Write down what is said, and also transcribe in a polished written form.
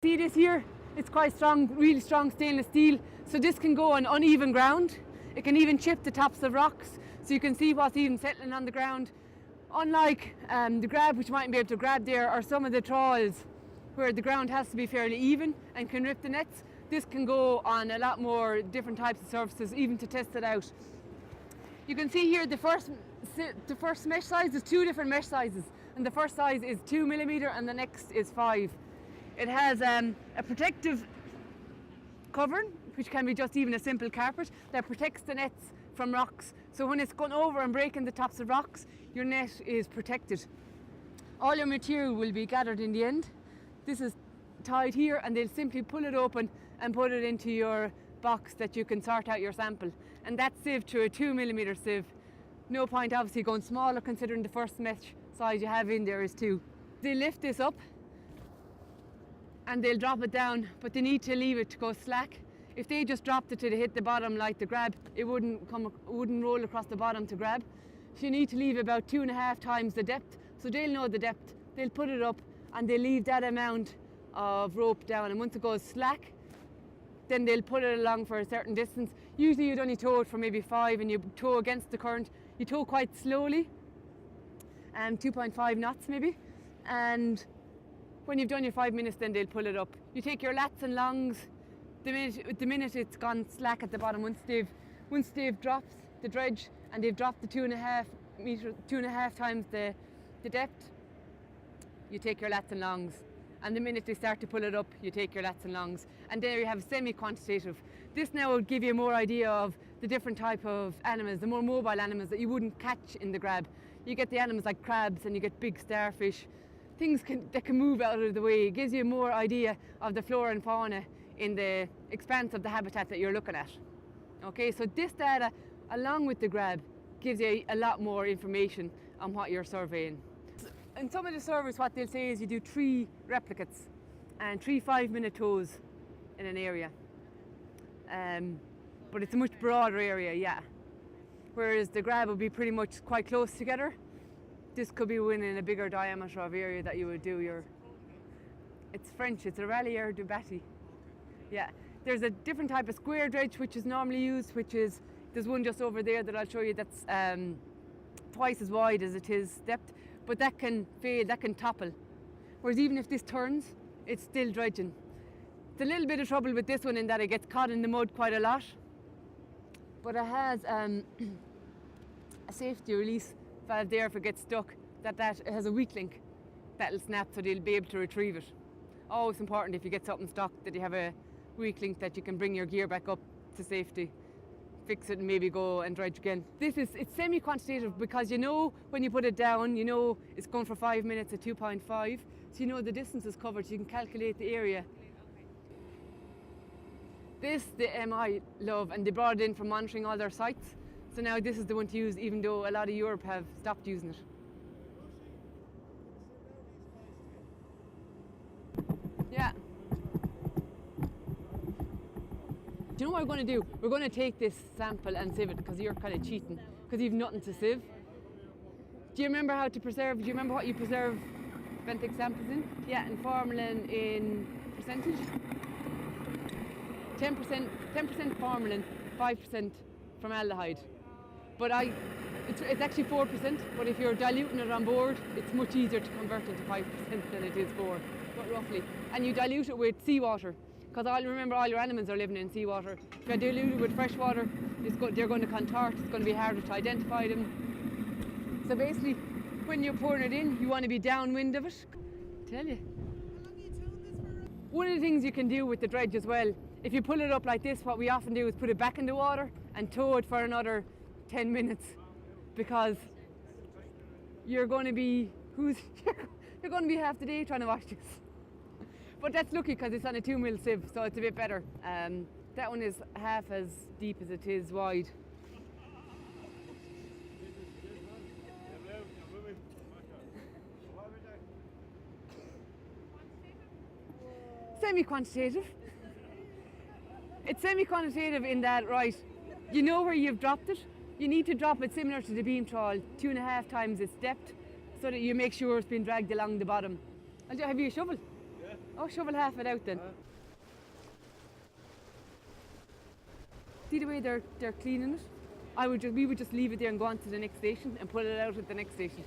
See this here? It's quite strong, really strong stainless steel. So this can go on uneven ground. It can even chip the tops of rocks. So you can see what's even settling on the ground. Unlike the grab, which you mightn't be able to grab there, or some of the trawls where the ground has to be fairly even and can rip the nets, this can go on a lot more different types of surfaces, even to test it out. You can see here the first mesh size. There's two different mesh sizes, and the first size is 2mm and the next is 5. It has a protective covering, which can be just even a simple carpet that protects the nets from rocks. So when it's going over and breaking the tops of rocks, your net is protected. All your material will be gathered in the end. This is tied here, and they'll simply pull it open and put it into your box that you can sort out your sample. And that's sieved through a 2mm sieve. No point obviously going smaller, considering the first mesh size you have in there is 2. They lift this up and they'll drop it down, but they need to leave it to go slack. If they just dropped it to hit the bottom like the grab, it wouldn't roll across the bottom to grab. So you need to leave about 2.5 times the depth. So they'll know the depth, they'll put it up and they'll leave that amount of rope down, and once it goes slack, then they'll put it along for a certain distance. Usually you'd only tow it for maybe 5, and you tow against the current. You tow quite slowly, 2.5 knots maybe, and when you've done your 5 minutes, then they'll pull it up. You take your lats and longs the minute it's gone slack at the bottom. Once they've dropped the dredge and they've dropped the 2.5 times the depth, you take your lats and longs. And the minute they start to pull it up, you take your lats and longs. And there you have semi-quantitative. This now will give you more idea of the different type of animals, the more mobile animals that you wouldn't catch in the grab. You get the animals like crabs, and you get big starfish, things that can move out of the way. It gives you more idea of the flora and fauna in the expanse of the habitat that you're looking at. Okay, so this data, along with the grab, gives you a lot more information on what you're surveying. In some of the surveys, what they'll say is you do 3 replicates and 3 5-minute tows in an area. But it's a much broader area, yeah. Whereas the grab would be pretty much quite close together. This could be within a bigger diameter of area that you would do your... It's French, it's a Rallier-du-baty. Yeah. There's a different type of square dredge which is normally used, there's one just over there that I'll show you that's twice as wide as it is depth. But that can fail, that can topple. Whereas even if this turns, it's still dredging. It's a little bit of trouble with this one in that it gets caught in the mud quite a lot. But it has a safety release valve there if it gets stuck, that it has a weak link that'll snap, so they'll be able to retrieve it. Always important if you get something stuck that you have a weak link that you can bring your gear back up to safety, fix it and maybe go and dredge again. It's semi-quantitative because you know when you put it down, you know it's going for 5 minutes at 2.5, so you know the distance is covered, so you can calculate the area. This the MI love, and they brought it in for monitoring all their sites, so now this is the one to use, even though a lot of Europe have stopped using it. Yeah. Do you know what we're going to do? We're going to take this sample and sieve it, because you're kind of cheating, because you've nothing to sieve. Do you remember how to preserve? Do you remember what you preserve benthic samples in? Yeah, in formalin in percentage. 10% formalin, 5% formaldehyde. But it's actually 4, but if you're diluting it on board, it's much easier to convert into 5% than it is 4, but roughly. And you dilute it with seawater, because remember all your animals are living in seawater. If you dilute it with fresh water, they're going to contort, it's going to be harder to identify them. So basically, when you're pouring it in, you want to be downwind of it. Tell you. One of the things you can do with the dredge as well, if you pull it up like this, what we often do is put it back in the water and tow it for another 10 minutes, because you're going to be you're going to be half the day trying to wash this. But that's lucky because it's on a 2mm sieve, so it's a bit better. That one is half as deep as it is wide. Semi-quantitative. It's semi-quantitative in that, right, you know where you've dropped it. You need to drop it similar to the beam trawl, 2.5 times its depth, so that you make sure it's been dragged along the bottom. Have you a shovel? Yeah. Oh, shovel half it out then. See the way they're cleaning it? We would just leave it there and go on to the next station and pull it out at the next station.